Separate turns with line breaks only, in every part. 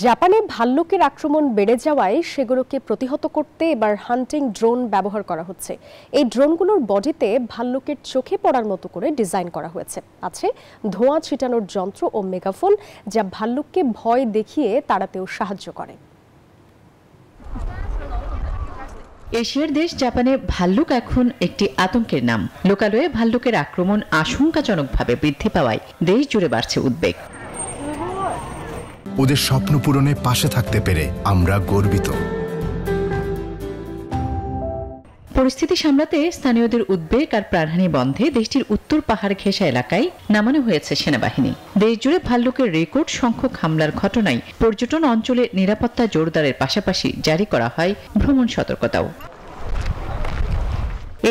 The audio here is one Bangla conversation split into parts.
জাপানে ভাল্লুকের আক্রমণ বেড়ে যাওয়ায় সেগুলোকে প্রতিহত করতে এবার হান্টিং ড্রোন ব্যবহার করা হচ্ছে। এই ড্রোনগুলোর বডিতে ভাল্লুকের চোখে পড়ার মতো করে ডিজাইন করা হয়েছে। আছে ধোঁয়া ছিটানোর যন্ত্র ও মেগাফোন, যা ভাল্লুককে ভয় দেখিয়ে তাড়াতেও সাহায্য করে।
এশিয়ার দেশ জাপানে ভাল্লুক এখন একটি আতঙ্কের নাম। লোকালয়ে ভাল্লুকের আক্রমণ আশঙ্কাজনকভাবে বৃদ্ধি পাওয়ায় দেশ জুড়ে বাড়ছে উদ্বেগ।
ওদের স্বপ্ন পূরণে পাশে থাকতে পেরে আমরা গর্বিত।
পরিস্থিতি সামলাতে স্থানীয়দের উদ্বেগ আর প্রাণহানি বন্ধে দেশটির উত্তর পাহাড় ঘেঁষা এলাকায় নামানো হয়েছে সেনাবাহিনী। দেশ জুড়ে ভাল্লুকের রেকর্ড সংখ্যক হামলার ঘটনায় পর্যটন অঞ্চলে নিরাপত্তা জোরদারের পাশাপাশি জারি করা হয় ভ্রমণ সতর্কতাও।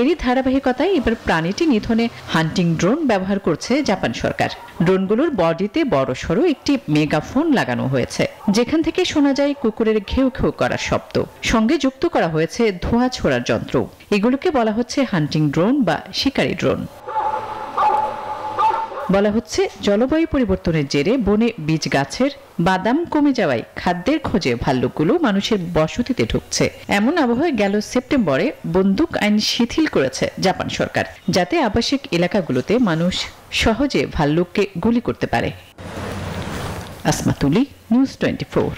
এরই ধারাবাহিকতায় এবার প্রাণীটি নিধনে হান্টিং ড্রোন ব্যবহার করছে জাপান সরকার। ড্রোনগুলোর বডিতে বড়সড় একটি মেগাফোন লাগানো হয়েছে, যেখান থেকে শোনা যায় কুকুরের ঘেউ ঘেউ করার শব্দ। সঙ্গে যুক্ত করা হয়েছে ধোঁয়া ছোড়ার যন্ত্র। এগুলোকে বলা হচ্ছে হান্টিং ড্রোন বা শিকারি ড্রোন। বলা হচ্ছে জলবায়ু পরিবর্তনের জেরে বনে বীজ গাছের বাদাম কমে যাওয়ায় খাদ্যের খোঁজে ভাল্লুকগুলো মানুষের বসতিতে ঢুকছে। এমন আবহাওয়ায় গেল সেপ্টেম্বরে বন্দুক আইন শিথিল করেছে জাপান সরকার, যাতে আবাসিক এলাকাগুলোতে মানুষ সহজে ভাল্লুককে গুলি করতে পারে। আসমা তুলি, নিউজ 24।